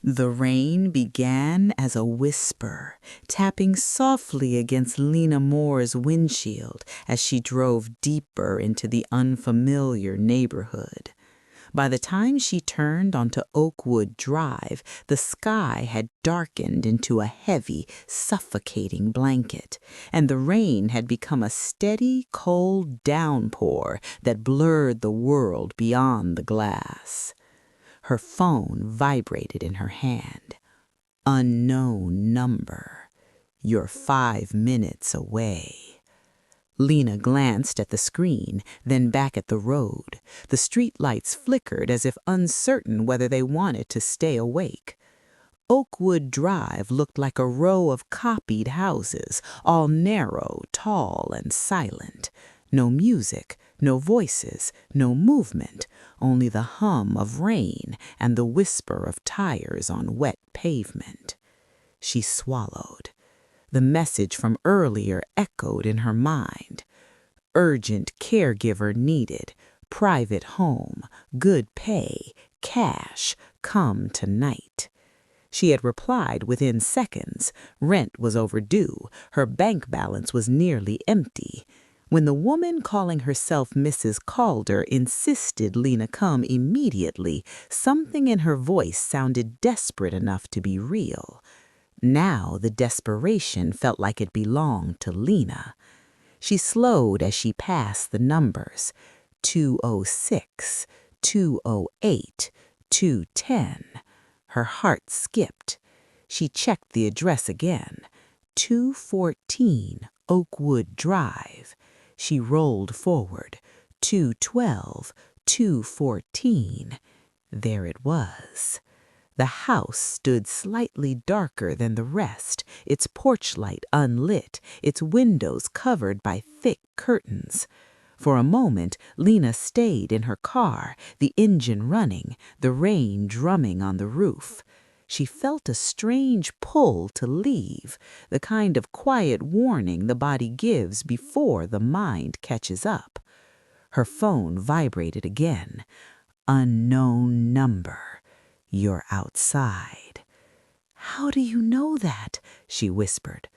The rain began as a whisper, tapping softly against Lena Moore's windshield as she drove deeper into the unfamiliar neighborhood. By the time she turned onto Oakwood Drive, the sky had darkened into a heavy, suffocating blanket, and the rain had become a steady, cold downpour that blurred the world beyond the glass. Her phone vibrated in her hand. Unknown number. You're 5 minutes away. Lena glanced at the screen, then back at the road. The street lights flickered as if uncertain whether they wanted to stay awake. Oakwood Drive looked like a row of copied houses, all narrow, tall, and silent. No music, no voices, no movement, only the hum of rain and the whisper of tires on wet pavement. She swallowed. The message from earlier echoed in her mind. Urgent caregiver needed, private home, good pay, cash, come tonight. She had replied within seconds. Rent was overdue. Her bank balance was nearly empty. When the woman calling herself Mrs. Calder insisted Lena come immediately, something in her voice sounded desperate enough to be real. Now the desperation felt like it belonged to Lena. She slowed as she passed the numbers. 206, 208, 210. Her heart skipped. She checked the address again. 214 Oakwood Drive. She rolled forward. 212, 214. There it was. The house stood slightly darker than the rest, its porch light unlit, its windows covered by thick curtains. For a moment, Lena stayed in her car, the engine running, the rain drumming on the roof. She felt a strange pull to leave, the kind of quiet warning the body gives before the mind catches up. Her phone vibrated again. Unknown number. You're outside. How do you know that? She whispered.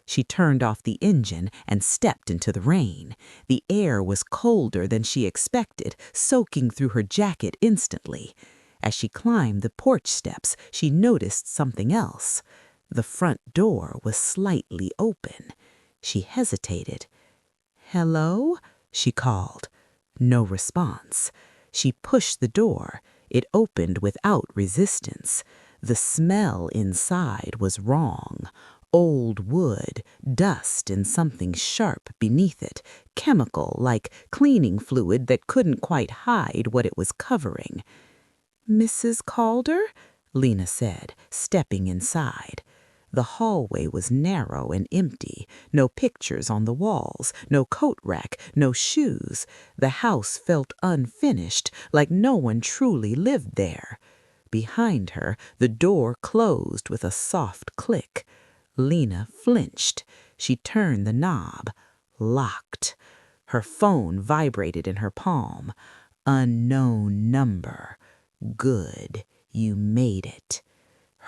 She turned off the engine and stepped into the rain. The air was colder than she expected, soaking through her jacket instantly. As she climbed the porch steps, she noticed something else. The front door was slightly open. She hesitated. "Hello?" she called. No response. She pushed the door. It opened without resistance. The smell inside was wrong. Old wood, dust, and something sharp beneath it, chemical like cleaning fluid that couldn't quite hide what it was covering. "Mrs. Calder?" Lena said, stepping inside. The hallway was narrow and empty. No pictures on the walls, no coat rack, no shoes. The house felt unfinished, like no one truly lived there. Behind her, the door closed with a soft click. Lena flinched. She turned the knob. Locked. Her phone vibrated in her palm. Unknown number. Good. You made it.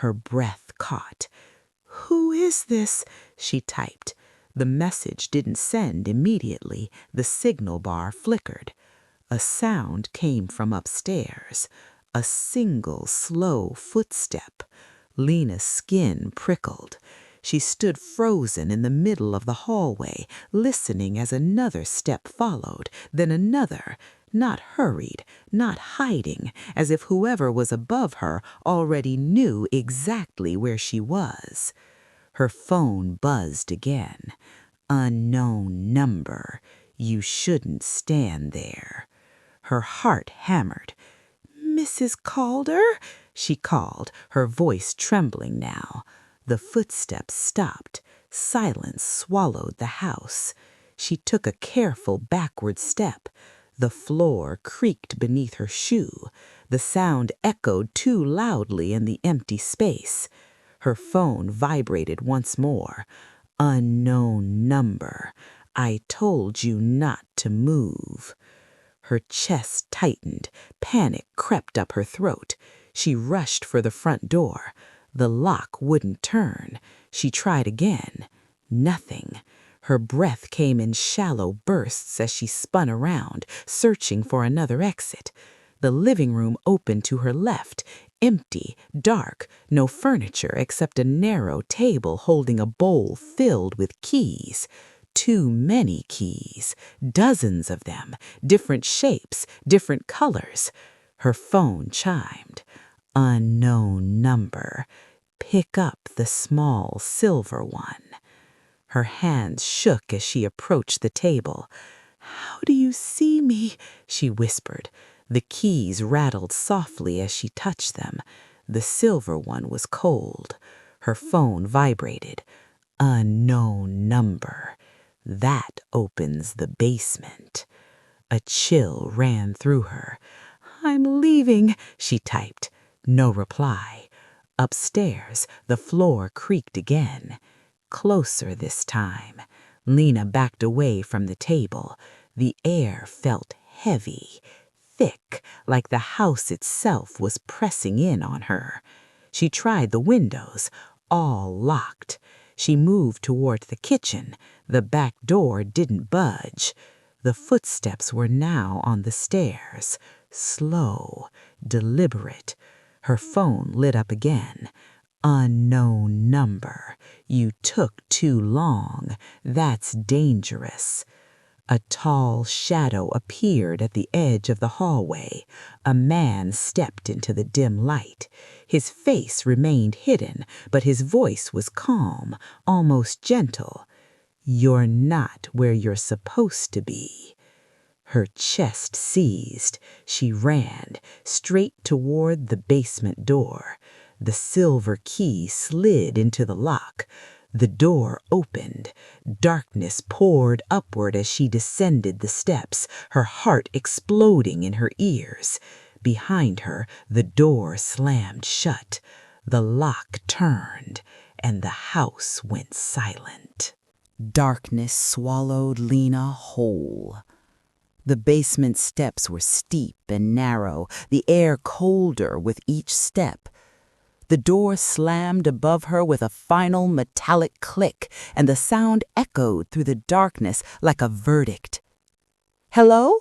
Her breath caught. "Who is this?" she typed. The message didn't send immediately. The signal bar flickered. A sound came from upstairs. A single slow footstep. Lena's skin prickled. She stood frozen in the middle of the hallway, listening as another step followed, then another. Not hurried, not hiding, as if whoever was above her already knew exactly where she was. Her phone buzzed again. Unknown number. You shouldn't stand there. Her heart hammered. "Mrs. Calder?" she called, her voice trembling now. The footsteps stopped. Silence swallowed the house. She took a careful backward step. The floor creaked beneath her shoe. The sound echoed too loudly in the empty space. Her phone vibrated once more. Unknown number. I told you not to move. Her chest tightened. Panic crept up her throat. She rushed for the front door. The lock wouldn't turn. She tried again. Nothing. Her breath came in shallow bursts as she spun around, searching for another exit. The living room opened to her left, empty, dark, no furniture except a narrow table holding a bowl filled with keys. Too many keys, dozens of them, different shapes, different colors. Her phone chimed. Unknown number. Pick up the small silver one. Her hands shook as she approached the table. "How do you see me?" she whispered. The keys rattled softly as she touched them. The silver one was cold. Her phone vibrated. Unknown number. That opens the basement. A chill ran through her. "I'm leaving," she typed. No reply. Upstairs, the floor creaked again. Closer this time. Lena backed away from the table. The air felt heavy, thick, like the house itself was pressing in on her. She tried the windows, all locked. She moved toward the kitchen. The back door didn't budge. The footsteps were now on the stairs, slow, deliberate. Her phone lit up again. Unknown number. You took too long. That's dangerous. A tall shadow appeared at the edge of the hallway. A man stepped into the dim light. His face remained hidden, but his voice was calm, almost gentle. "You're not where you're supposed to be." Her chest seized. She ran straight toward the basement door. The silver key slid into the lock. The door opened. Darkness poured upward as she descended the steps, her heart exploding in her ears. Behind her, the door slammed shut. The lock turned, and the house went silent. Darkness swallowed Lena whole. The basement steps were steep and narrow, the air colder with each step. The door slammed above her with a final metallic click, and the sound echoed through the darkness like a verdict. "Hello?"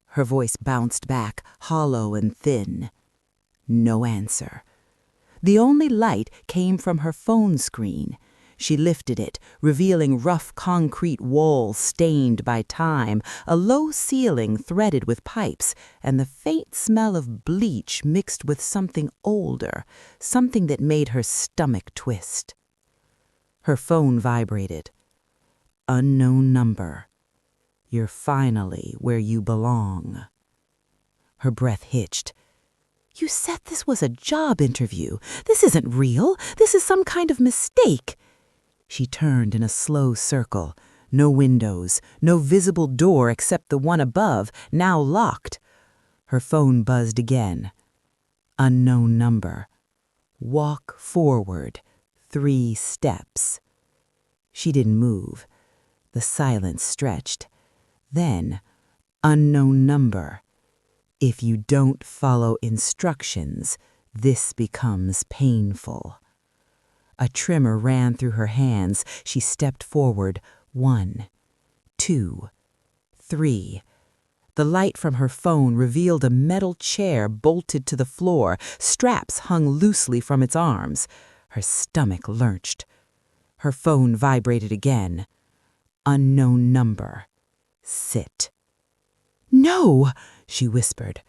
Her voice bounced back, hollow and thin. No answer. The only light came from her phone screen. She lifted it, revealing rough concrete walls stained by time, a low ceiling threaded with pipes, and the faint smell of bleach mixed with something older, something that made her stomach twist. Her phone vibrated. Unknown number. You're finally where you belong. Her breath hitched. "You said this was a job interview. This isn't real. This is some kind of mistake." She turned in a slow circle. No windows, no visible door except the one above, now locked. Her phone buzzed again. Unknown number. Walk forward. 3 steps. She didn't move. The silence stretched. Then, unknown number. If you don't follow instructions, this becomes painful. A tremor ran through her hands. She stepped forward. 1, 2, 3. The light from her phone revealed a metal chair bolted to the floor. Straps hung loosely from its arms. Her stomach lurched. Her phone vibrated again. Unknown number. Sit. "No," she whispered.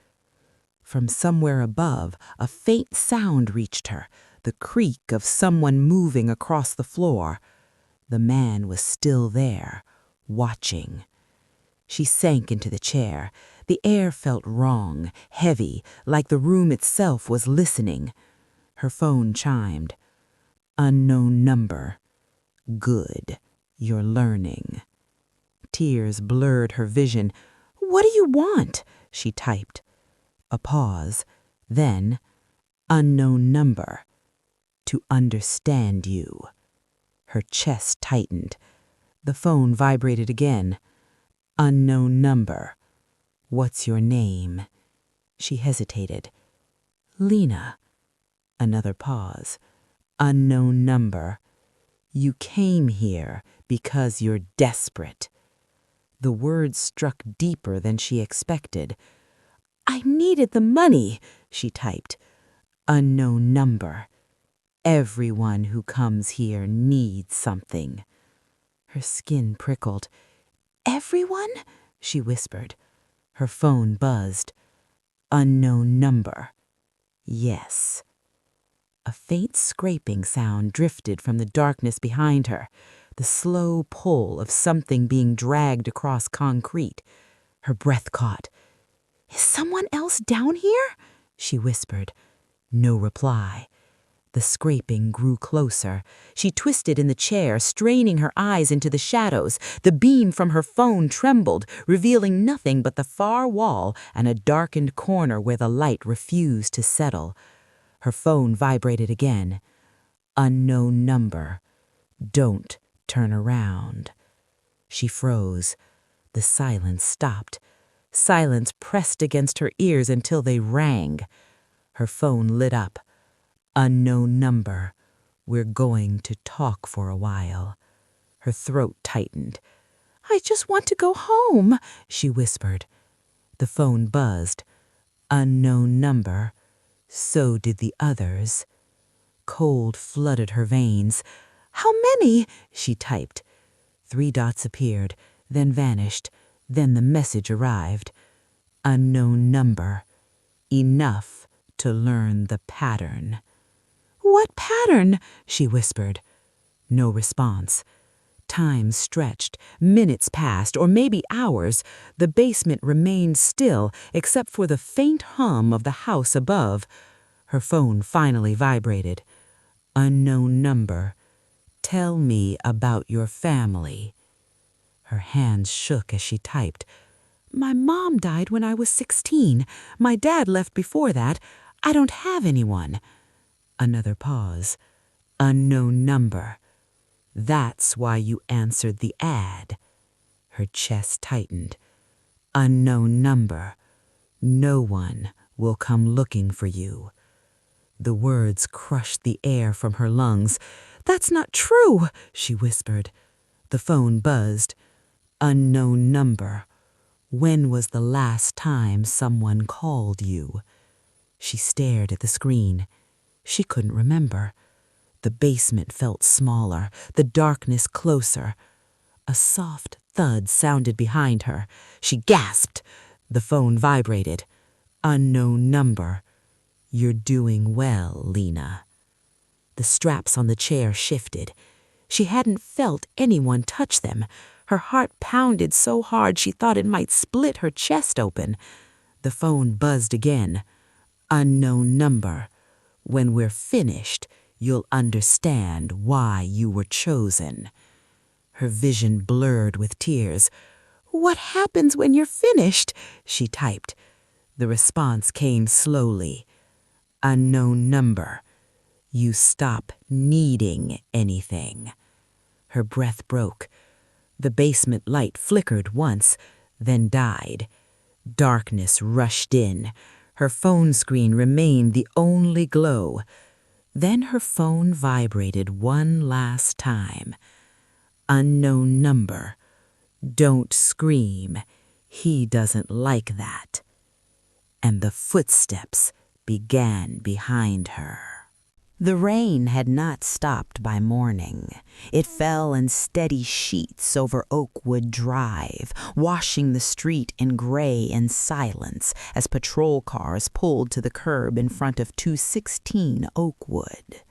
From somewhere above, a faint sound reached her. The creak of someone moving across the floor. The man was still there, watching. She sank into the chair. The air felt wrong, heavy, like the room itself was listening. Her phone chimed. Unknown number. Good, you're learning. Tears blurred her vision. "What do you want?" she typed. A pause. Then, unknown number. To understand you. Her chest tightened. The phone vibrated again. Unknown number. What's your name? She hesitated. Lena. Another pause. Unknown number. You came here because you're desperate. The words struck deeper than she expected. I needed the money, she typed. Unknown number. Everyone who comes here needs something. Her skin prickled. Everyone? She whispered. Her phone buzzed. Unknown number. Yes. A faint scraping sound drifted from the darkness behind her, the slow pull of something being dragged across concrete. Her breath caught. Is someone else down here? She whispered. No reply. The scraping grew closer. She twisted in the chair, straining her eyes into the shadows. The beam from her phone trembled, revealing nothing but the far wall and a darkened corner where the light refused to settle. Her phone vibrated again. Unknown number. Don't turn around. She froze. The silence stopped. Silence pressed against her ears until they rang. Her phone lit up. Unknown number. We're going to talk for a while. Her throat tightened. I just want to go home, she whispered. The phone buzzed. Unknown number. So did the others. Cold flooded her veins. How many? She typed. 3 dots appeared, then vanished. Then the message arrived. Unknown number. Enough to learn the pattern. What pattern? She whispered. No response. Time stretched. Minutes passed, or maybe hours. The basement remained still, except for the faint hum of the house above. Her phone finally vibrated. Unknown number. Tell me about your family. Her hands shook as she typed. My mom died when I was 16. My dad left before that. I don't have anyone. Another pause. Unknown number. That's why you answered the ad. Her chest tightened. Unknown number. No one will come looking for you. The words crushed the air from her lungs. That's not true, she whispered. The phone buzzed. Unknown number. When was the last time someone called you? She stared at the screen. She couldn't remember. The basement felt smaller, the darkness closer. A soft thud sounded behind her. She gasped. The phone vibrated. Unknown number. You're doing well, Lena. The straps on the chair shifted. She hadn't felt anyone touch them. Her heart pounded so hard she thought it might split her chest open. The phone buzzed again. Unknown number. When we're finished, you'll understand why you were chosen. Her vision blurred with tears. What happens when you're finished? She typed. The response came slowly. Unknown number. You stop needing anything. Her breath broke. The basement light flickered once, then died. Darkness rushed in. Her phone screen remained the only glow. Then her phone vibrated one last time. Unknown number. Don't scream. He doesn't like that. And the footsteps began behind her. The rain had not stopped by morning. It fell in steady sheets over Oakwood Drive, washing the street in gray and silence as patrol cars pulled to the curb in front of 216 Oakwood.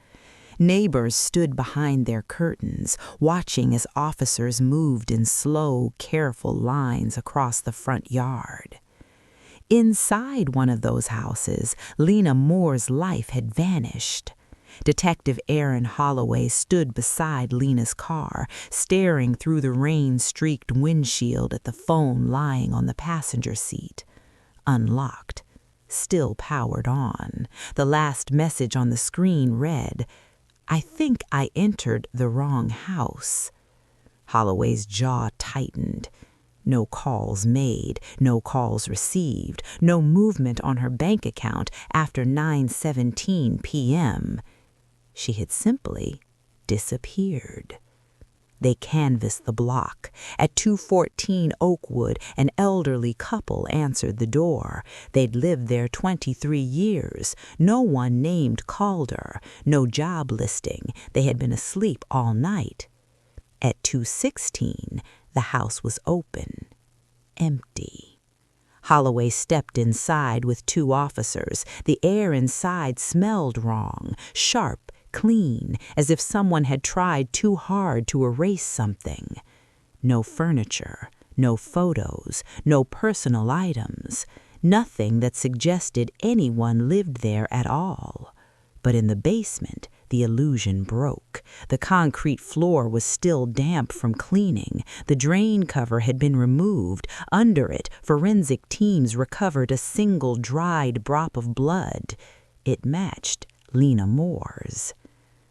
Neighbors stood behind their curtains, watching as officers moved in slow, careful lines across the front yard. Inside one of those houses, Lena Moore's life had vanished. Detective Aaron Holloway stood beside Lena's car, staring through the rain-streaked windshield at the phone lying on the passenger seat. Unlocked, still powered on. The last message on the screen read, I think I entered the wrong house. Holloway's jaw tightened. No calls made, no calls received, no movement on her bank account after 9:17 p.m. She had simply disappeared. They canvassed the block. At 214 Oakwood, an elderly couple answered the door. They'd lived there 23 years. No one named Calder, no job listing. They had been asleep all night. At 216, the house was open, empty. Holloway stepped inside with 2 officers. The air inside smelled wrong, sharp, clean, as if someone had tried too hard to erase something. No furniture, no photos, no personal items, nothing that suggested anyone lived there at all. But in the basement, the illusion broke. The concrete floor was still damp from cleaning. The drain cover had been removed. Under it, forensic teams recovered a single dried drop of blood. It matched Lena Moore's.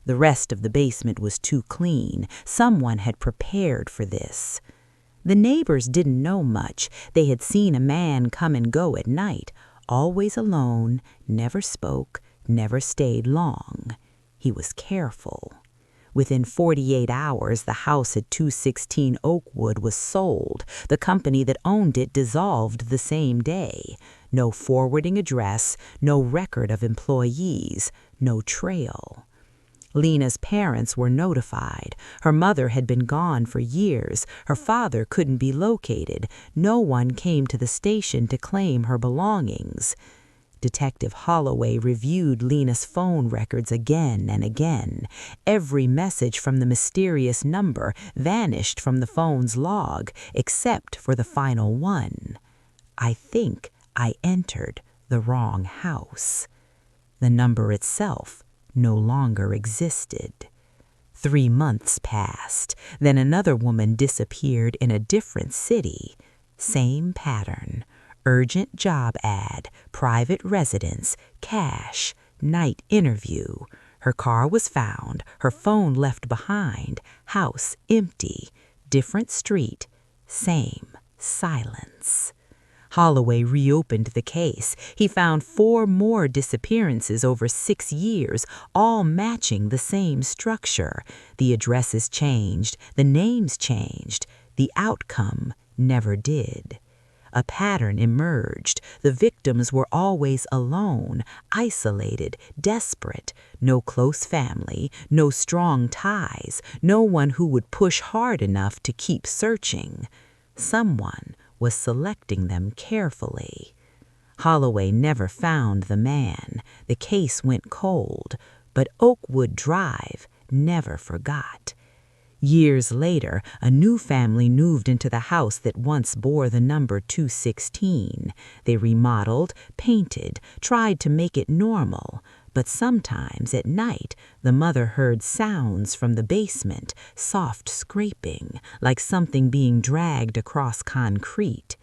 The rest of the basement was too clean. Someone had prepared for this. The neighbors didn't know much. They had seen a man come and go at night, always alone, never spoke, never stayed long. He was careful. Within 48 hours, the house at 216 Oakwood was sold. The company that owned it dissolved the same day. No forwarding address, no record of employees, no trail. Lena's parents were notified. Her mother had been gone for years. Her father couldn't be located. No one came to the station to claim her belongings. Detective Holloway reviewed Lena's phone records again and again. Every message from the mysterious number vanished from the phone's log, except for the final one. "I think I entered the wrong house." The number itself no longer existed. 3 months passed. Then another woman disappeared in a different city. Same pattern. Urgent job ad, private residence, cash, night interview. Her car was found, her phone left behind, house empty, different street, same silence. Holloway reopened the case. He found 4 more disappearances over 6 years, all matching the same structure. The addresses changed, the names changed, the outcome never did. A pattern emerged. The victims were always alone, isolated, desperate. No close family, no strong ties, no one who would push hard enough to keep searching. Someone was selecting them carefully. Holloway never found the man. The case went cold, but Oakwood Drive never forgot. Years later, a new family moved into the house that once bore the number 216. They remodeled, painted, tried to make it normal. But sometimes at night, the mother heard sounds from the basement, soft scraping, like something being dragged across concrete.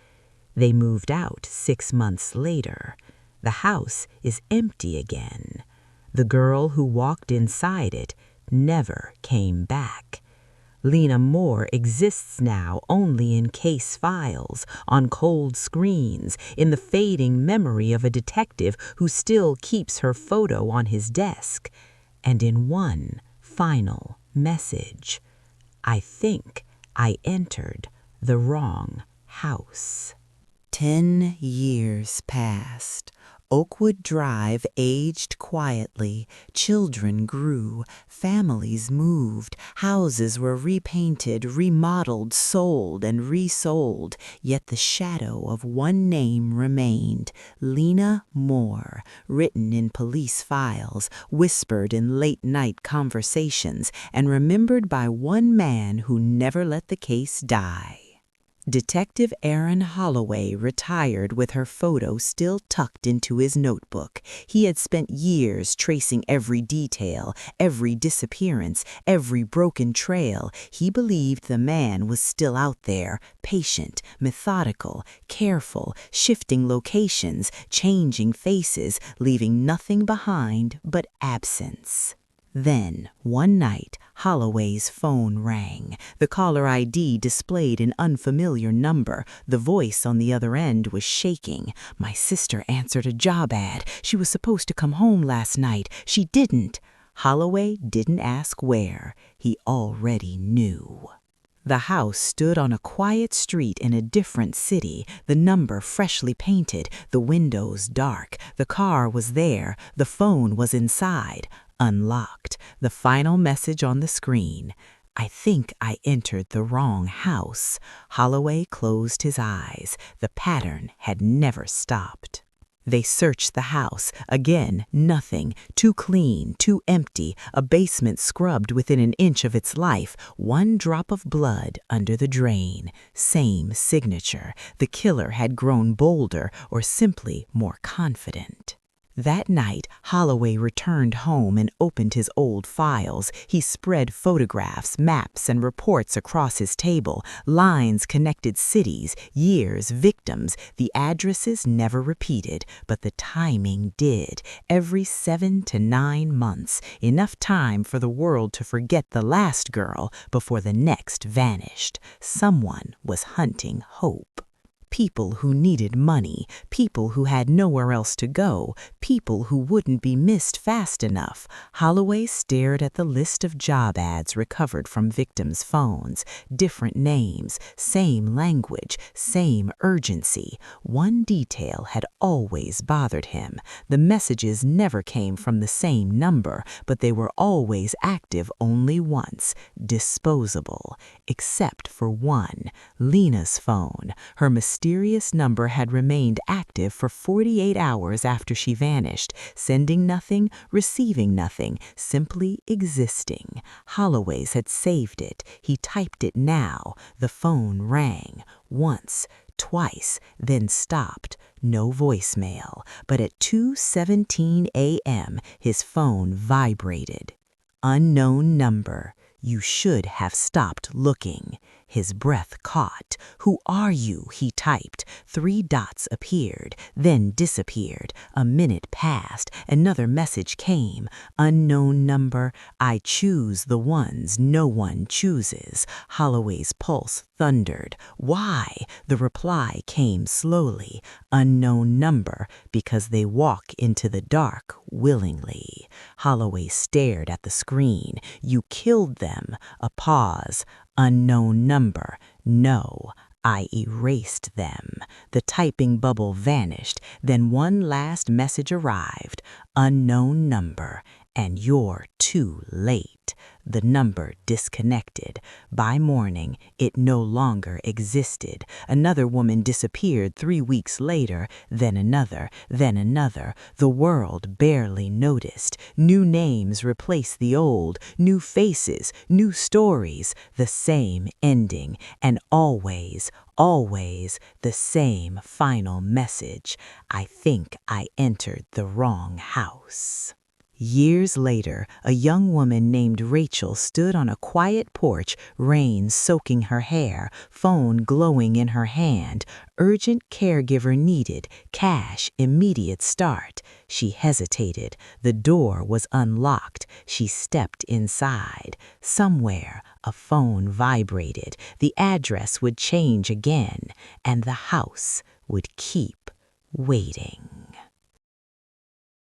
They moved out 6 months later. The house is empty again. The girl who walked inside it never came back. Lena Moore exists now only in case files, on cold screens, in the fading memory of a detective who still keeps her photo on his desk, and in one final message: "I think I entered the wrong house." 10 years passed. Oakwood Drive aged quietly, children grew, families moved, houses were repainted, remodeled, sold, and resold, yet the shadow of one name remained: Lena Moore, written in police files, whispered in late-night conversations, and remembered by one man who never let the case die. Detective Aaron Holloway retired with her photo still tucked into his notebook. He had spent years tracing every detail, every disappearance, every broken trail. He believed the man was still out there, patient, methodical, careful, shifting locations, changing faces, leaving nothing behind but absence. Then, one night, Holloway's phone rang. The caller ID displayed an unfamiliar number. The voice on the other end was shaking. "My sister answered a job ad. She was supposed to come home last night. She didn't." Holloway didn't ask where. He already knew. The house stood on a quiet street in a different city, the number freshly painted, the windows dark. The car was there, the phone was inside, unlocked. The final message on the screen: "I think I entered the wrong house." Holloway closed his eyes. The pattern had never stopped. They searched the house. Again, nothing. Too clean, too empty, a basement scrubbed within an inch of its life, one drop of blood under the drain. Same signature. The killer had grown bolder or simply more confident. That night, Holloway returned home and opened his old files. He spread photographs, maps, and reports across his table. Lines connected cities, years, victims. The addresses never repeated, but the timing did. Every 7 to 9 months, enough time for the world to forget the last girl before the next vanished. Someone was hunting hope. People who needed money, people who had nowhere else to go, people who wouldn't be missed fast enough. Holloway stared at the list of job ads recovered from victims' phones. Different names, same language, same urgency. One detail had always bothered him. The messages never came from the same number, but they were always active only once, disposable. Except for one, Lena's phone. Her mysterious number had remained active for 48 hours after she vanished, sending nothing, receiving nothing, simply existing. Holloway's had saved it. He typed it now. The phone rang. Once, twice, then stopped. No voicemail. But at 2:17 a.m., his phone vibrated. Unknown number. "You should have stopped looking." His breath caught. "Who are you?" he typed. 3 dots appeared, then disappeared. A minute passed. Another message came. "Unknown number. I choose the ones no one chooses." Holloway's pulse thundered. "Why?" The reply came slowly. "Unknown number, because they walk into the dark willingly." Holloway stared at the screen. "You killed them." A pause. "Unknown number. No, I erased them." The typing bubble vanished. Then one last message arrived. "Unknown number, and you're too late." The number disconnected. By morning, it no longer existed. Another woman disappeared 3 weeks later, then another, then another. The world barely noticed. New names replaced the old, new faces, new stories, the same ending, and always, always the same final message: "I think I entered the wrong house." Years later, a young woman named Rachel stood on a quiet porch, rain soaking her hair, phone glowing in her hand. Urgent caregiver needed, cash, immediate start. She hesitated. The door was unlocked. She stepped inside. Somewhere, a phone vibrated. The address would change again, and the house would keep waiting.